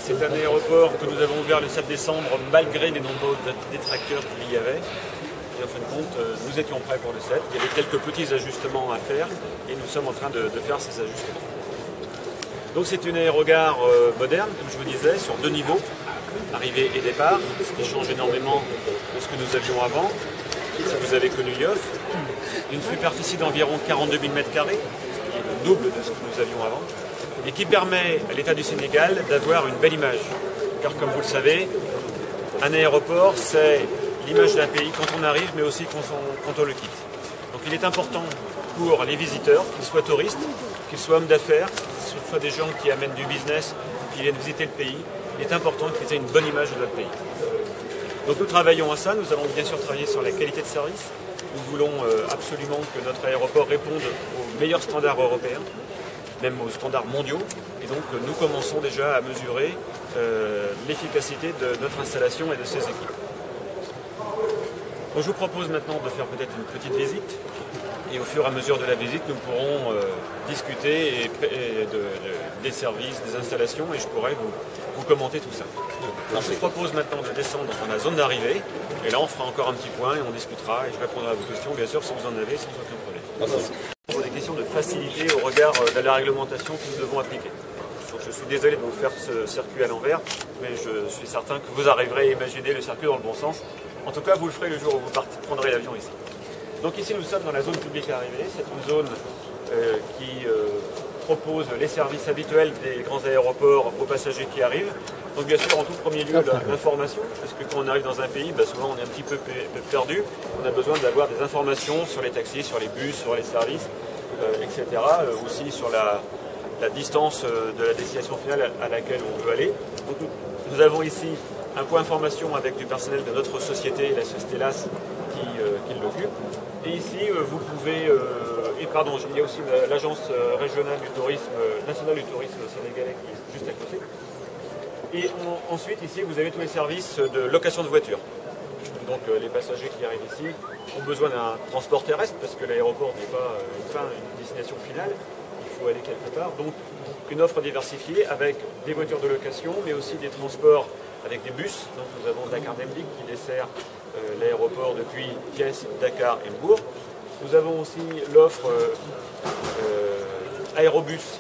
C'est un aéroport que nous avons ouvert le 7 décembre malgré les nombreux détracteurs qu'il y avait. Et en fin de compte, nous étions prêts pour le 7. Il y avait quelques petits ajustements à faire et nous sommes en train de faire ces ajustements. Donc c'est une aérogare moderne, comme je vous disais, sur 2 niveaux, arrivée et départ, ce qui change énormément de ce que nous avions avant. Si vous avez connu Yoff, une superficie d'environ 42 000 m², ce qui est le double de ce que nous avions avant, et qui permet à l'État du Sénégal d'avoir une belle image. Car comme vous le savez, un aéroport, c'est l'image d'un pays quand on arrive, mais aussi quand on le quitte. Donc il est important pour les visiteurs, qu'ils soient touristes, qu'ils soient hommes d'affaires, qu'ils soient des gens qui amènent du business, qui viennent visiter le pays, il est important qu'ils aient une bonne image de notre pays. Donc nous travaillons à ça, nous allons bien sûr travailler sur la qualité de service. Nous voulons absolument que notre aéroport réponde aux meilleurs standards européens, même aux standards mondiaux. Et donc nous commençons déjà à mesurer l'efficacité de notre installation et de ses équipes. Donc je vous propose maintenant de faire peut-être une petite visite. Et au fur et à mesure de la visite, nous pourrons discuter des services, des installations, et je pourrai vous commenter tout ça. Alors, je vous propose maintenant de descendre dans la zone d'arrivée, et là on fera encore un petit point et on discutera, et je répondrai à vos questions, bien sûr, si vous en avez, sans aucun problème. Pour des questions de facilité au regard de la réglementation que nous devons appliquer. Donc, je suis désolé de vous faire ce circuit à l'envers, mais je suis certain que vous arriverez à imaginer le circuit dans le bon sens. En tout cas, vous le ferez le jour où vous prendrez l'avion ici. Donc ici nous sommes dans la zone publique arrivée, c'est une zone qui propose les services habituels des grands aéroports aux passagers qui arrivent. Donc bien sûr en tout premier lieu l'information, parce que quand on arrive dans un pays, souvent on est un petit peu perdu, on a besoin d'avoir des informations sur les taxis, sur les bus, sur les services, etc. Aussi sur la distance de la destination finale à laquelle on veut aller. Donc, nous avons ici un point information avec du personnel de notre société, la société LAS, qui l'occupe. Et ici, vous pouvez, il y a aussi l'agence régionale du tourisme, nationale du tourisme sénégalais qui est juste à côté. Et ensuite, ici, vous avez tous les services de location de voitures. Donc les passagers qui arrivent ici ont besoin d'un transport terrestre, parce que l'aéroport n'est pas une destination finale, il faut aller quelque part. Donc une offre diversifiée avec des voitures de location, mais aussi des transports avec des bus. Donc nous avons Dakar Demlik qui dessert l'aéroport depuis Thiès, Dakar et Mbourg. Nous avons aussi l'offre Aérobus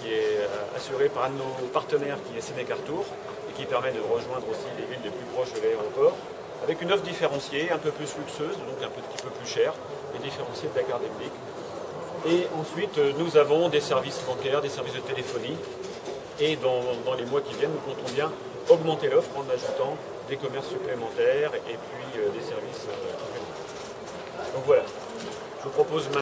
qui est assurée par un de nos partenaires qui est Sénécartour et qui permet de rejoindre aussi les villes les plus proches de l'aéroport avec une offre différenciée, un peu plus luxueuse, donc un petit peu plus chère et différenciée de Dakar Demlik. Et ensuite nous avons des services bancaires, des services de téléphonie et dans les mois qui viennent nous comptons bien augmenter l'offre en ajoutant des commerces supplémentaires et puis des services complémentaires. Donc voilà, je vous propose maintenant.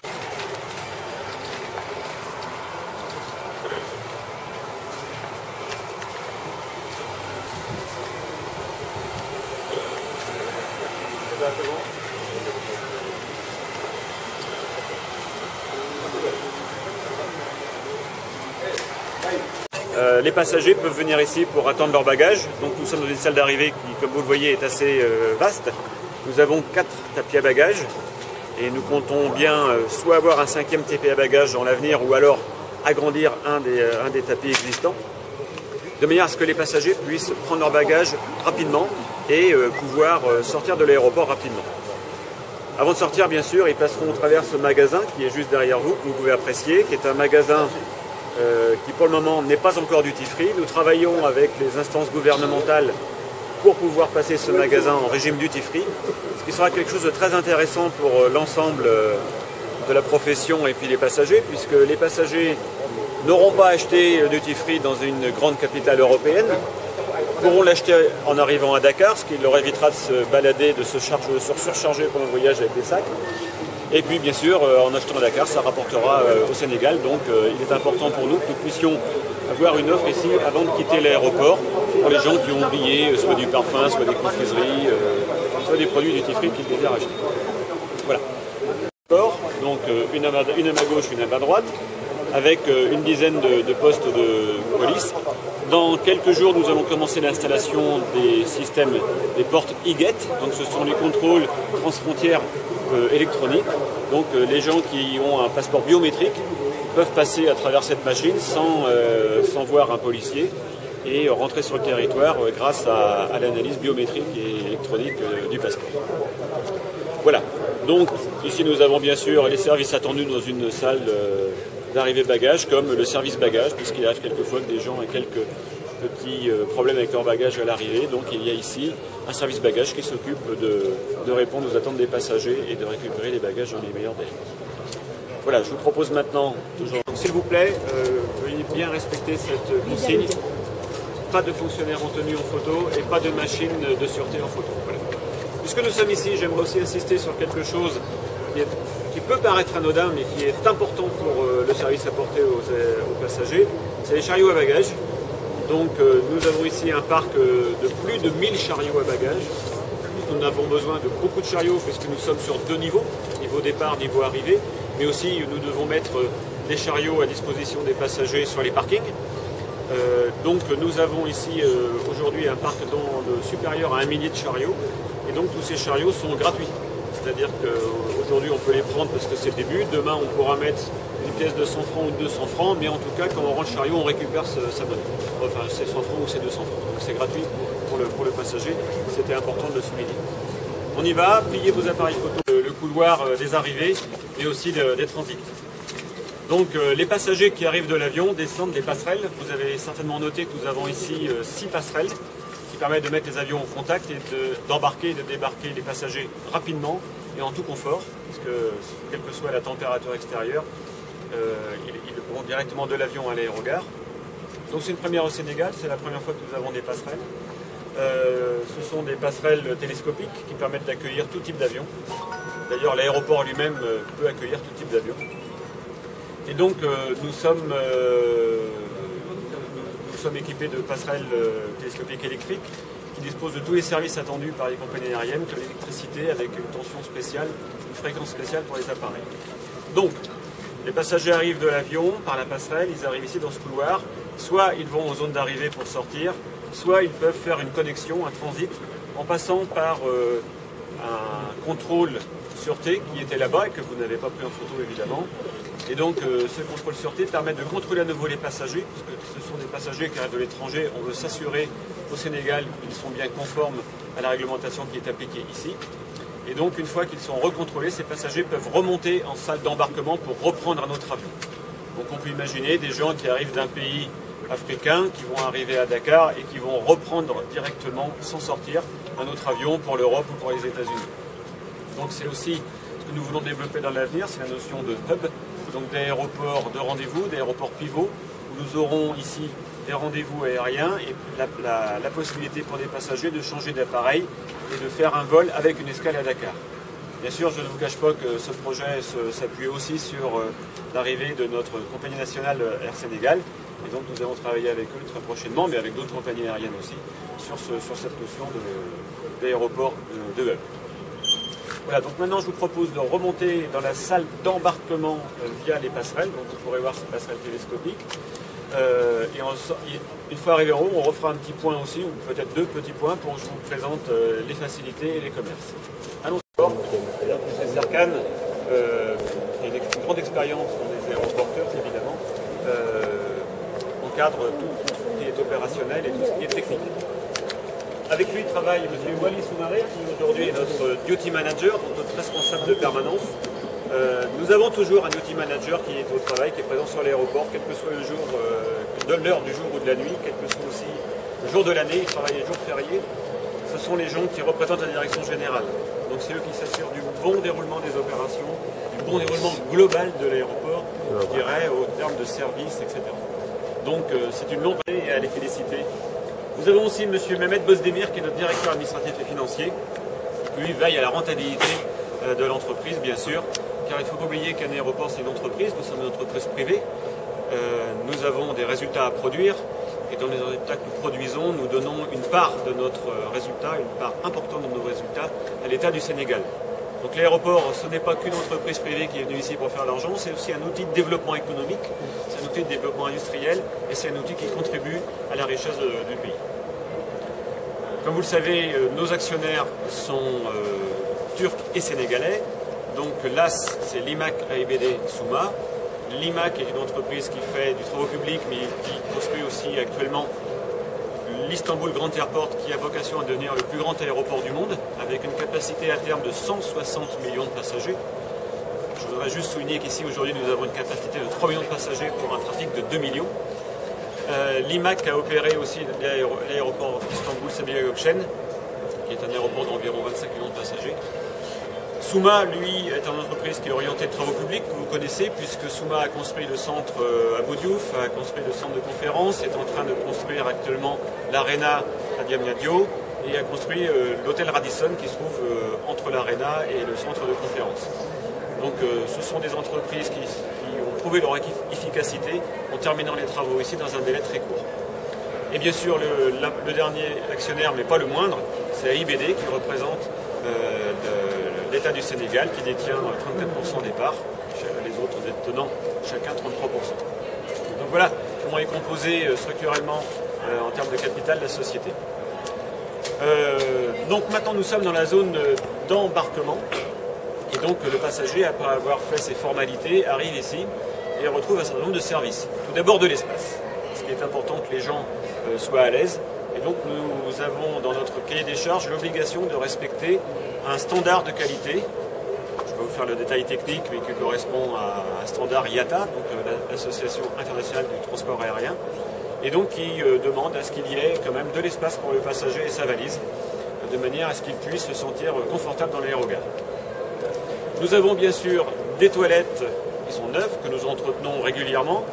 Les passagers peuvent venir ici pour attendre leur bagage. Donc nous sommes dans une salle d'arrivée qui, comme vous le voyez, est assez vaste. Nous avons 4 tapis à bagages et nous comptons bien soit avoir un 5e tapis à bagages dans l'avenir ou alors agrandir un des tapis existants, de manière à ce que les passagers puissent prendre leur bagage rapidement et pouvoir sortir de l'aéroport rapidement. Avant de sortir, bien sûr, ils passeront au travers ce magasin qui est juste derrière vous, que vous pouvez apprécier, qui est un magasin qui pour le moment n'est pas encore duty free. Nous travaillons avec les instances gouvernementales pour pouvoir passer ce magasin en régime duty free, ce qui sera quelque chose de très intéressant pour l'ensemble de la profession et puis les passagers, puisque les passagers n'auront pas acheté duty free dans une grande capitale européenne, pourront l'acheter en arrivant à Dakar, ce qui leur évitera de se balader, de se surcharger pendant le voyage avec des sacs. Et puis bien sûr, en achetant à Dakar, ça rapportera au Sénégal. Donc il est important pour nous que nous puissions avoir une offre ici avant de quitter l'aéroport pour les gens qui ont oublié soit du parfum, soit des confiseries, soit des produits duty free qu'ils désirent acheter. Voilà. Donc une à ma gauche, une à ma droite, avec une dizaine de postes de police. Dans quelques jours, nous allons commencer l'installation des systèmes, des portes e-Get. Donc ce sont les contrôles transfrontières électroniques. Donc les gens qui ont un passeport biométrique peuvent passer à travers cette machine sans voir un policier et rentrer sur le territoire grâce à l'analyse biométrique et électronique du passeport. Voilà. Donc ici nous avons bien sûr les services attendus dans une salle d'arrivée bagages, comme le service bagage, puisqu'il arrive quelquefois que des gens aient quelques petits problèmes avec leur bagage à l'arrivée. Donc il y a ici un service bagage qui s'occupe de répondre aux attentes des passagers et de récupérer les bagages dans les meilleurs délais. Voilà, je vous propose maintenant, toujours, s'il vous plaît, veuillez bien respecter cette consigne. Pas de fonctionnaires en tenue en photo et pas de machine de sûreté en photo. Voilà. Puisque nous sommes ici, j'aimerais aussi insister sur quelque chose qui peut paraître anodin, mais qui est important pour le service apporté aux passagers, c'est les chariots à bagages. Donc nous avons ici un parc de plus de 1000 chariots à bagages. Nous avons besoin de beaucoup de chariots puisque nous sommes sur 2 niveaux, niveau départ, niveau arrivée, mais aussi nous devons mettre des chariots à disposition des passagers sur les parkings. Donc nous avons ici aujourd'hui un parc supérieur à 1 millier de chariots, et donc tous ces chariots sont gratuits. C'est-à-dire qu'aujourd'hui on peut les prendre parce que c'est le début, demain on pourra mettre une pièce de 100 francs ou de 200 francs, mais en tout cas quand on rend le chariot on récupère sa monnaie. Enfin c'est 100 francs ou c'est 200 francs, donc c'est gratuit pour le passager, c'était important de le souligner. On y va, pliez vos appareils photo, le couloir des arrivées, mais aussi des transits. Donc les passagers qui arrivent de l'avion descendent des passerelles. Vous avez certainement noté que nous avons ici 6 passerelles qui permettent de mettre les avions en contact et d'embarquer et de débarquer les passagers rapidement et en tout confort, parce que quelle que soit la température extérieure, ils vont directement de l'avion à l'aérogare. Donc c'est une première au Sénégal, c'est la première fois que nous avons des passerelles. Ce sont des passerelles télescopiques qui permettent d'accueillir tout type d'avion. D'ailleurs l'aéroport lui-même peut accueillir tout type d'avion. Et donc nous sommes équipés de passerelles télescopiques électriques qui disposent de tous les services attendus par les compagnies aériennes, que l'électricité avec une tension spéciale, une fréquence spéciale pour les appareils. Donc les passagers arrivent de l'avion par la passerelle, ils arrivent ici dans ce couloir, soit ils vont aux zones d'arrivée pour sortir, soit ils peuvent faire une connexion, un transit, en passant par un contrôle sûreté qui était là-bas et que vous n'avez pas pris en photo évidemment. Et donc ce contrôle sûreté permet de contrôler à nouveau les passagers, parce que ce sont des passagers qui arrivent de l'étranger. On veut s'assurer au Sénégal qu'ils sont bien conformes à la réglementation qui est appliquée ici. Et donc une fois qu'ils sont recontrôlés, ces passagers peuvent remonter en salle d'embarquement pour reprendre un autre avion. Donc on peut imaginer des gens qui arrivent d'un pays africain, qui vont arriver à Dakar et qui vont reprendre directement, sans sortir, un autre avion pour l'Europe ou pour les États-Unis. Donc c'est aussi ce que nous voulons développer dans l'avenir, c'est la notion de hub, donc d'aéroports de rendez-vous, d'aéroports pivots, où nous aurons ici des rendez-vous aériens et la possibilité pour des passagers de changer d'appareil et de faire un vol avec une escale à Dakar. Bien sûr, je ne vous cache pas que ce projet s'appuie aussi sur l'arrivée de notre compagnie nationale Air Sénégal, et donc nous allons travailler avec eux très prochainement, mais avec d'autres compagnies aériennes aussi, sur cette notion d'aéroport de hub. Voilà, donc maintenant je vous propose de remonter dans la salle d'embarquement via les passerelles, donc vous pourrez voir ces passerelles télescopiques. Et une fois arrivé en haut, on refera un petit point aussi, ou peut-être 2 petits points, pour que je vous présente les facilités et les commerces. Allons d'abord, M. Serkan, qui a une grande expérience dans les aéroporteurs, évidemment, encadre tout ce qui est opérationnel et tout ce qui est technique. Avec lui travaille M. Wally Soumaré, qui aujourd'hui est notre duty manager, donc notre responsable de permanence. Nous avons toujours un duty manager qui est au travail, qui est présent sur l'aéroport, quel que soit le jour, l'heure du jour ou de la nuit, quel que soit aussi le jour de l'année, il travaille les jours fériés. Ce sont les gens qui représentent la direction générale. Donc c'est eux qui s'assurent du bon déroulement des opérations, du bon déroulement global de l'aéroport, je dirais, au terme de service, etc. Donc c'est une longue année et à les féliciter Nous avons aussi M. Mehmet Bozdemir, qui est notre directeur administratif et financier, qui lui veille à la rentabilité de l'entreprise, bien sûr, car il ne faut pas oublier qu'un aéroport, c'est une entreprise, nous sommes une entreprise privée, nous avons des résultats à produire, et dans les résultats que nous produisons, nous donnons une part de notre résultat, une part importante de nos résultats, à l'État du Sénégal. Donc l'aéroport, ce n'est pas qu'une entreprise privée qui est venue ici pour faire l'argent, c'est aussi un outil de développement économique, c'est un outil de développement industriel, et c'est un outil qui contribue à la richesse du pays. Comme vous le savez, nos actionnaires sont turcs et sénégalais. Donc l'AS, c'est l'IMAC AIBD Souma. L'IMAC est une entreprise qui fait du travaux public, mais qui construit aussi actuellement l'Istanbul Grand Airport, qui a vocation à devenir le plus grand aéroport du monde, avec une capacité à terme de 160 millions de passagers. Je voudrais juste souligner qu'ici, aujourd'hui, nous avons une capacité de 3 millions de passagers pour un trafic de 2 millions. L'IMAC a opéré aussi l'aéroport d'Istanbul Sabiha Gökçen, qui est un aéroport d'environ 25 millions de passagers. Souma, lui, est une entreprise qui est orientée de travaux publics, que vous connaissez, puisque Souma a construit le centre à Boudiouf, a construit le centre de conférence, est en train de construire actuellement l'Arena à Diamniadio, et a construit l'hôtel Radisson qui se trouve entre l'Arena et le centre de conférence. Donc ce sont des entreprises qui ont prouvé leur efficacité en terminant les travaux ici dans un délai très court. Et bien sûr, le dernier actionnaire, mais pas le moindre, c'est AIBD qui représente l'État du Sénégal, qui détient 34% des parts, les autres détenant chacun 33%. Donc voilà comment est composée structurellement en termes de capital la société. Donc maintenant nous sommes dans la zone d'embarquement, et donc le passager, après avoir fait ses formalités, arrive ici et retrouve un certain nombre de services. Tout d'abord de l'espace, ce qui est important que les gens soient à l'aise. Et donc nous avons dans notre cahier des charges l'obligation de respecter un standard de qualité. Je vais vous faire le détail technique, mais qui correspond à un standard IATA, donc l'Association internationale du transport aérien, et donc qui demande à ce qu'il y ait quand même de l'espace pour le passager et sa valise, de manière à ce qu'il puisse se sentir confortable dans l'aérogare. Nous avons bien sûr des toilettes qui sont neuves, que nous entretenons régulièrement.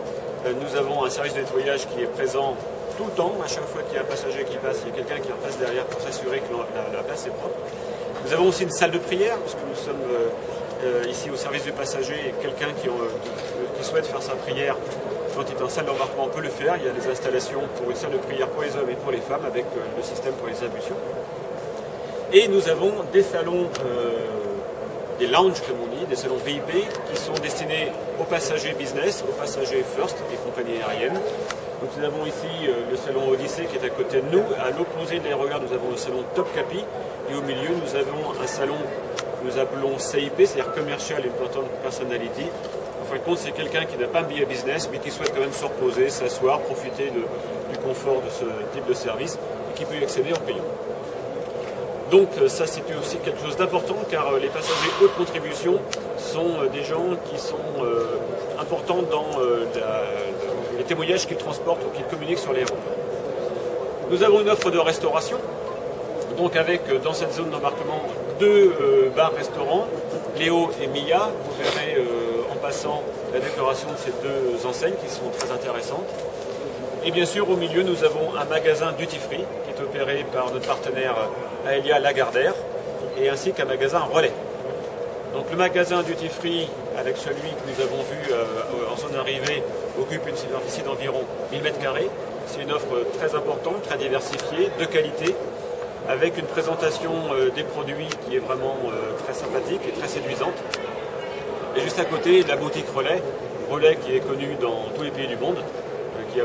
Nous avons un service de nettoyage qui est présent tout le temps. À chaque fois qu'il y a un passager qui passe, il y a quelqu'un qui repasse derrière pour s'assurer que la place est propre. Nous avons aussi une salle de prière, puisque nous sommes ici au service du passager, et quelqu'un qui souhaite faire sa prière quand il est en salle d'embarquement peut le faire. Il y a des installations pour une salle de prière pour les hommes et pour les femmes, avec le système pour les ablutions. Et nous avons des salons, des lounges comme on dit, des salons VIP qui sont destinés aux passagers business, aux passagers first, des compagnies aériennes. Donc nous avons ici le salon Odyssée qui est à côté de nous. À l'opposé de l'aérogare, nous avons le salon Topkapi. Et au milieu, nous avons un salon que nous appelons CIP, c'est-à-dire Commercial Important Personality. En fin de compte, c'est quelqu'un qui n'a pas un billet business, mais qui souhaite quand même se reposer, s'asseoir, profiter du confort de ce type de service, et qui peut y accéder en payant. Donc ça, c'est aussi quelque chose d'important, car les passagers haute contribution sont des gens qui sont importants dans les témoignages qu'ils transportent ou qu'ils communiquent sur l'aéroport. Nous avons une offre de restauration, donc avec dans cette zone d'embarquement 2 bars-restaurants, Léo et Mia. Vous verrez en passant la décoration de ces 2 enseignes qui sont très intéressantes. Et bien sûr, au milieu, nous avons un magasin duty-free qui est opéré par notre partenaire Aelia Lagardère, et ainsi qu'un magasin relais. Donc le magasin duty-free, avec celui que nous avons vu en zone arrivée, occupe une superficie d'environ 1000 m². C'est une offre très importante, très diversifiée, de qualité, avec une présentation des produits qui est vraiment très sympathique et très séduisante. Et juste à côté, la boutique Relais, Relais qui est connue dans tous les pays du monde, qui a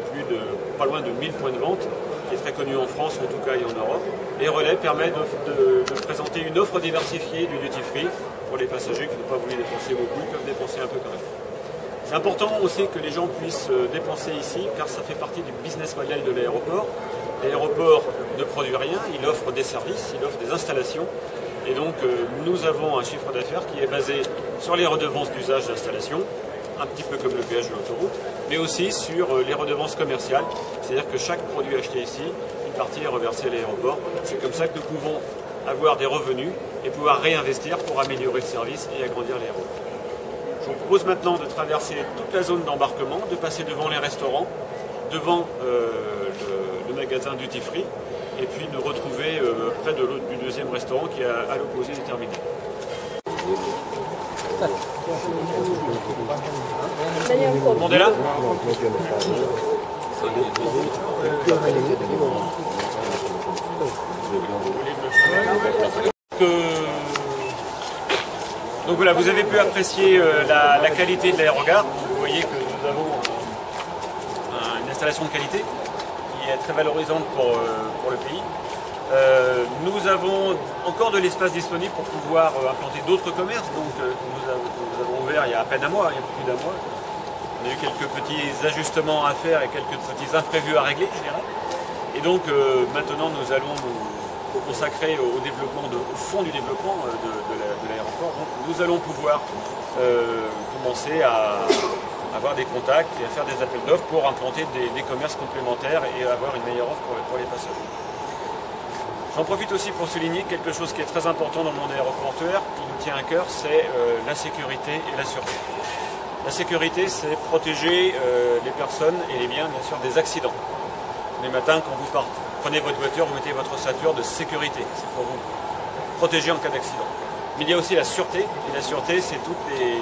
pas loin de 1000 points de vente, qui est très connu en France, en tout cas, et en Europe. Et Relais permet de présenter une offre diversifiée du duty-free pour les passagers qui n'ont pas voulu dépenser beaucoup, ils peuvent dépenser un peu quand même. C'est important aussi que les gens puissent dépenser ici, car ça fait partie du business model de l'aéroport. L'aéroport ne produit rien, il offre des services, il offre des installations. Et donc nous avons un chiffre d'affaires qui est basé sur les redevances d'usage d'installation, un petit peu comme le péage de l'autoroute, mais aussi sur les redevances commerciales. C'est-à-dire que chaque produit acheté ici, une partie est reversée à l'aéroport. C'est comme ça que nous pouvons avoir des revenus et pouvoir réinvestir pour améliorer le service et agrandir l'aéroport. Je vous propose maintenant de traverser toute la zone d'embarquement, de passer devant les restaurants, devant le magasin magasin duty free et puis nous retrouver près du deuxième restaurant qui est à l'opposé du terminal. Tout le monde est là ? Donc voilà, vous avez pu apprécier la qualité de l'aérogare. Vous voyez que nous avons une installation de qualité qui est très valorisante pour le pays. Nous avons encore de l'espace disponible pour pouvoir implanter d'autres commerces. Donc nous avons ouvert il y a à peine un mois, il y a plus d'un mois. On a eu quelques petits ajustements à faire et quelques petits imprévus à régler, je dirais. Et donc maintenant nous allons nous consacrer au développement, au fond du développement de l'aéroport. Donc nous allons pouvoir commencer à avoir des contacts et à faire des appels d'offres pour implanter des commerces complémentaires et avoir une meilleure offre pour les passagers. J'en profite aussi pour souligner quelque chose qui est très important dans le monde aéroportuaire, qui nous tient à cœur, c'est la sécurité et la sûreté. La sécurité, c'est protéger les personnes et les biens, bien sûr, des accidents. Les matins, quand vous prenez votre voiture, vous mettez votre ceinture de sécurité. C'est pour vous protéger en cas d'accident. Mais il y a aussi la sûreté, et la sûreté, c'est toutes les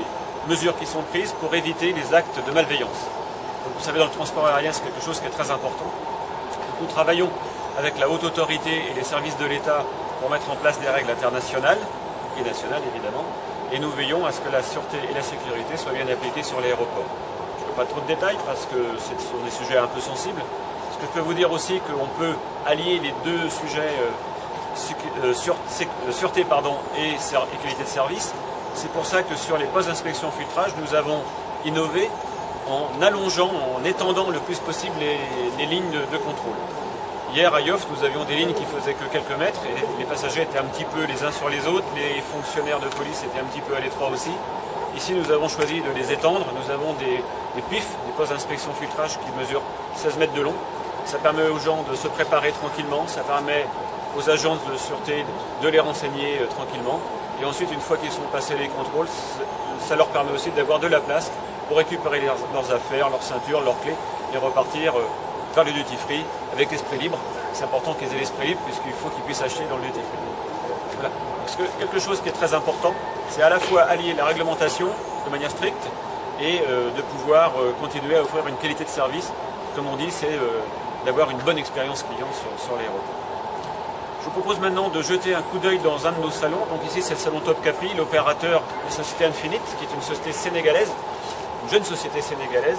mesures qui sont prises pour éviter les actes de malveillance. Donc, vous savez, dans le transport aérien, c'est quelque chose qui est très important. Nous travaillons avec la haute autorité et les services de l'État pour mettre en place des règles internationales et nationales, évidemment. Et nous veillons à ce que la sûreté et la sécurité soient bien appliquées sur l'aéroport. Je ne veux pas trop de détails parce que ce sont des sujets un peu sensibles. Ce que je peux vous dire aussi, qu'on peut allier les deux sujets sûreté et qualité de service. C'est pour ça que sur les postes d'inspection filtrage, nous avons innové en allongeant, en étendant le plus possible les lignes de contrôle. Hier à Yoff, nous avions des lignes qui faisaient que quelques mètres et les passagers étaient un petit peu les uns sur les autres, les fonctionnaires de police étaient un petit peu à l'étroit aussi. Ici, nous avons choisi de les étendre. Nous avons des PIF, des postes d'inspection filtrage qui mesurent 16 mètres de long. Ça permet aux gens de se préparer tranquillement, ça permet aux agences de sûreté de les renseigner tranquillement. Et ensuite, une fois qu'ils sont passés les contrôles, ça leur permet aussi d'avoir de la place pour récupérer leurs affaires, leurs ceintures, leurs clés et repartir vers le duty free avec l'esprit libre. C'est important qu'ils aient l'esprit libre puisqu'il faut qu'ils puissent acheter dans le duty free. Voilà. Parce que quelque chose qui est très important, c'est à la fois allier la réglementation de manière stricte et de pouvoir continuer à offrir une qualité de service. Comme on dit, c'est d'avoir une bonne expérience client sur l'aéroport. Je vous propose maintenant de jeter un coup d'œil dans un de nos salons. Donc ici, c'est le salon Top Capri, l'opérateur de la société Infinite, qui est une société sénégalaise, une jeune société sénégalaise,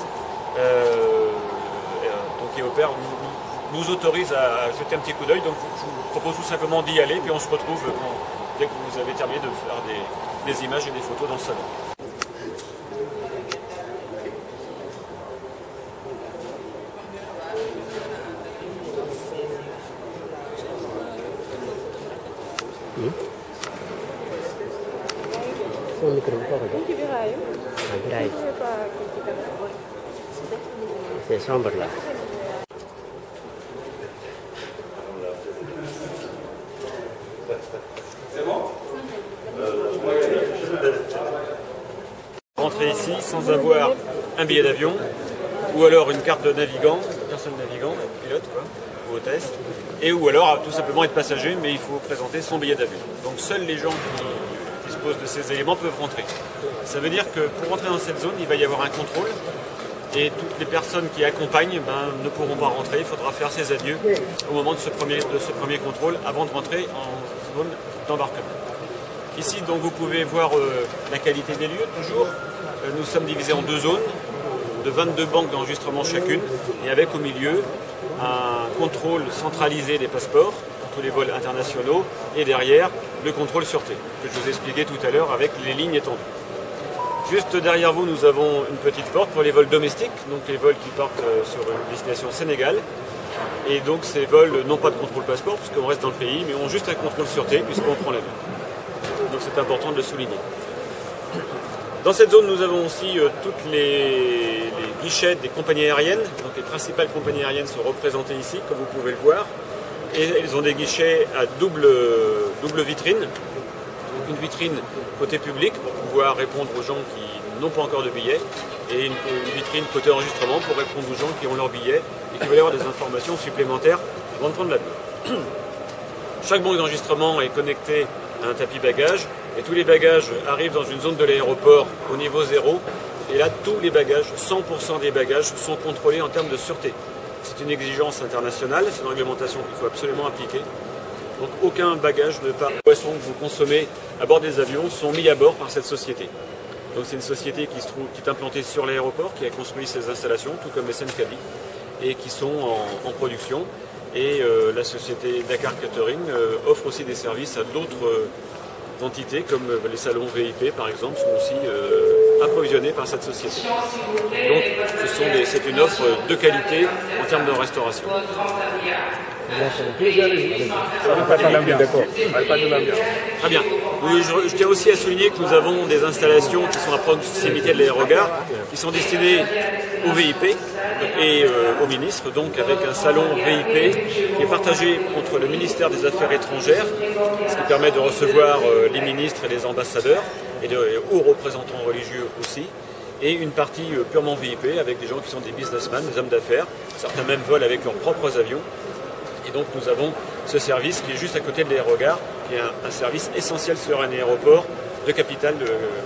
qui opère, nous autorise à jeter un petit coup d'œil. Donc je vous propose tout simplement d'y aller, puis on se retrouve dès que vous avez terminé de faire des images et des photos dans le salon. C'est sombre là. C'est bon ? Rentrer ici sans avoir un billet d'avion ou alors une carte de navigant, personne navigant, pilote quoi, ou hôtesse, et ou alors tout simplement être passager, mais il faut présenter son billet d'avion. Donc seuls les gens qui disposent de ces éléments peuvent rentrer. Ça veut dire que pour rentrer dans cette zone, il va y avoir un contrôle et toutes les personnes qui accompagnent ne pourront pas rentrer. Il faudra faire ses adieux au moment de ce premier contrôle avant de rentrer en zone d'embarquement. Ici, donc, vous pouvez voir la qualité des lieux, toujours. Nous sommes divisés en deux zones, de 22 banques d'enregistrement chacune, et avec au milieu un contrôle centralisé des passeports pour tous les vols internationaux, et derrière, le contrôle sûreté, que je vous ai expliqué tout à l'heure avec les lignes étendues. Juste derrière vous, nous avons une petite porte pour les vols domestiques, donc les vols qui partent sur une destination Sénégal. Et donc ces vols n'ont pas de contrôle passeport, puisqu'on reste dans le pays, mais ont juste un contrôle sûreté, puisqu'on prend l'avion. Donc c'est important de le souligner. Dans cette zone, nous avons aussi toutes les guichets des compagnies aériennes. Donc les principales compagnies aériennes sont représentées ici, comme vous pouvez le voir. Et elles ont des guichets à double vitrine. Donc une vitrine côté public pour pouvoir répondre aux gens qui n'ont pas encore de billets, et une vitrine côté enregistrement pour répondre aux gens qui ont leur billet et qui veulent avoir des informations supplémentaires avant de prendre l'avion. Chaque banque d'enregistrement est connectée à un tapis bagage et tous les bagages arrivent dans une zone de l'aéroport au niveau 0 et là tous les bagages, 100% des bagages sont contrôlés en termes de sûreté. C'est une exigence internationale, c'est une réglementation qu'il faut absolument appliquer. Donc aucun bagage de par poisson que vous consommez à bord des avions sont mis à bord par cette société. Donc c'est une société qui est implantée sur l'aéroport, qui a construit ces installations, tout comme SNCaby, et qui sont en production. Et la société Dakar Catering offre aussi des services à d'autres entités, comme les salons VIP par exemple, sont aussi approvisionnés par cette société. Donc c'est une offre de qualité en termes de restauration. Très bien. Je tiens aussi à souligner que nous avons des installations qui sont à proximité de l'aérogare, qui sont destinées aux VIP et aux ministres, donc avec un salon VIP qui est partagé entre le ministère des Affaires étrangères, ce qui permet de recevoir les ministres et les ambassadeurs, et aux représentants religieux aussi, et une partie purement VIP avec des gens qui sont des businessmen, des hommes d'affaires, certains même volent avec leurs propres avions. Et donc nous avons ce service qui est juste à côté de l'aérogare, qui est un service essentiel sur un aéroport de capitale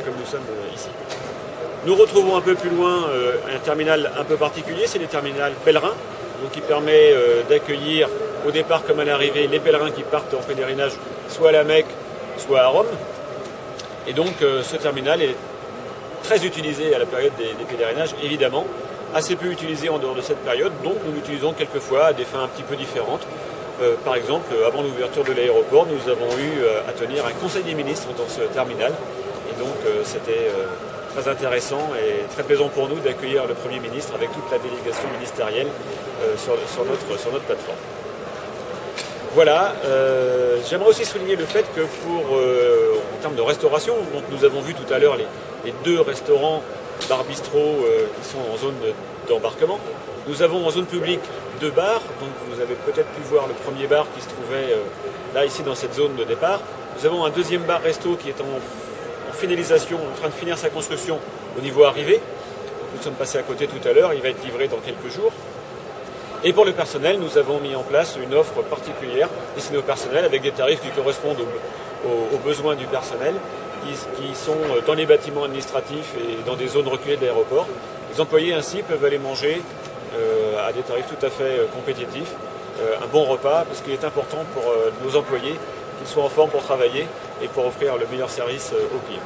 comme nous sommes ici. Nous retrouvons un peu plus loin un terminal un peu particulier, c'est le terminal pèlerin, donc qui permet d'accueillir au départ comme à l'arrivée les pèlerins qui partent en pèlerinage soit à la Mecque, soit à Rome. Et donc ce terminal est très utilisé à la période des pèlerinages, évidemment, assez peu utilisé en dehors de cette période, donc nous l'utilisons quelquefois à des fins un petit peu différentes. Par exemple, avant l'ouverture de l'aéroport, nous avons eu à tenir un conseil des ministres dans ce terminal, et donc c'était très intéressant et très plaisant pour nous d'accueillir le Premier ministre avec toute la délégation ministérielle sur notre plateforme. Voilà, j'aimerais aussi souligner le fait que en termes de restauration, donc nous avons vu tout à l'heure les deux restaurants bar bistrot qui sont en zone d'embarquement. Nous avons en zone publique 2 bars, donc vous avez peut-être pu voir le premier bar qui se trouvait là ici dans cette zone de départ. Nous avons un deuxième bar resto qui est en finalisation, en train de finir sa construction au niveau arrivée. Nous sommes passés à côté tout à l'heure, il va être livré dans quelques jours. Et pour le personnel, nous avons mis en place une offre particulière destinée au personnel avec des tarifs qui correspondent aux besoins du personnel, qui sont dans les bâtiments administratifs et dans des zones reculées de l'aéroport. Les employés ainsi peuvent aller manger à des tarifs tout à fait compétitifs, un bon repas, parce qu'il est important pour nos employés qu'ils soient en forme pour travailler et pour offrir le meilleur service aux clients.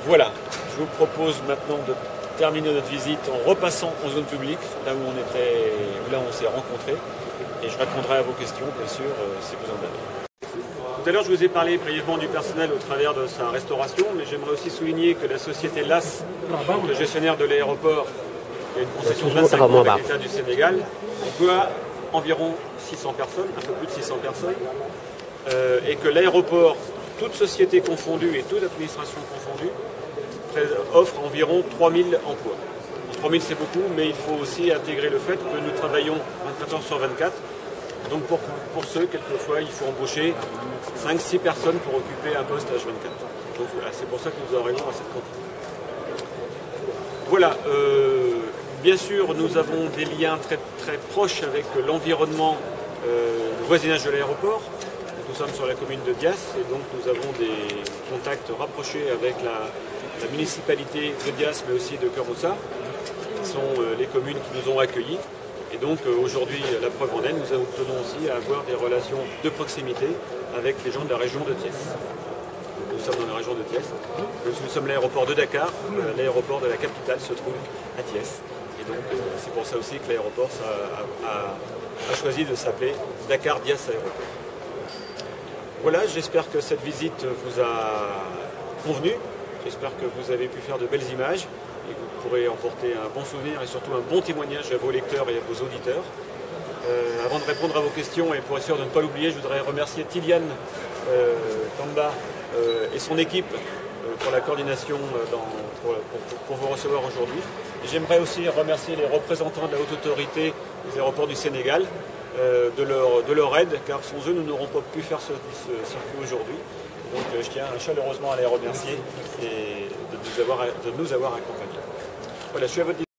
Voilà, je vous propose maintenant de terminer notre visite en repassant en zone publique, là où on s'est rencontrés, et je répondrai à vos questions, bien sûr, si vous en avez. Tout à l'heure, je vous ai parlé brièvement du personnel au travers de sa restauration, mais j'aimerais aussi souligner que la société LAS, le gestionnaire de l'aéroport, qui a une concession de 25 ans avec l'État du Sénégal, emploie environ 600 personnes, un peu plus de 600 personnes, et que l'aéroport, toute société confondue et toute administration confondue, offre environ 3000 emplois. 3000 c'est beaucoup, mais il faut aussi intégrer le fait que nous travaillons 24 heures sur 24. Donc pour ceux, quelquefois, il faut embaucher 5-6 personnes pour occuper un poste H24. Donc voilà, c'est pour ça que nous arrivons à cette quantité. Voilà, bien sûr, nous avons des liens très, très proches avec l'environnement, le voisinage de l'aéroport. Nous sommes sur la commune de Dias et donc nous avons des contacts rapprochés avec la municipalité de Dias, mais aussi de Keur-Moussa, qui sont les communes qui nous ont accueillis. Et donc aujourd'hui, la preuve en est, nous tenons aussi à avoir des relations de proximité avec les gens de la région de Thiès. Nous sommes dans la région de Thiès. Nous sommes l'aéroport de Dakar, l'aéroport de la capitale se trouve à Thiès. Et donc c'est pour ça aussi que l'aéroport a choisi de s'appeler Dakar Dias Aéroport. Voilà, j'espère que cette visite vous a convenu. J'espère que vous avez pu faire de belles images et que vous pourrez emporter un bon souvenir et surtout un bon témoignage à vos lecteurs et à vos auditeurs. Avant de répondre à vos questions et pour être sûr de ne pas l'oublier, je voudrais remercier Tiliane Kamba et son équipe pour la coordination pour vous recevoir aujourd'hui. J'aimerais aussi remercier les représentants de la haute autorité des aéroports du Sénégal de leur aide, car sans eux nous n'aurons pas pu faire ce circuit aujourd'hui. Donc je tiens chaleureusement à les remercier et de nous avoir accompagnés. Voilà, je suis à votre disposition.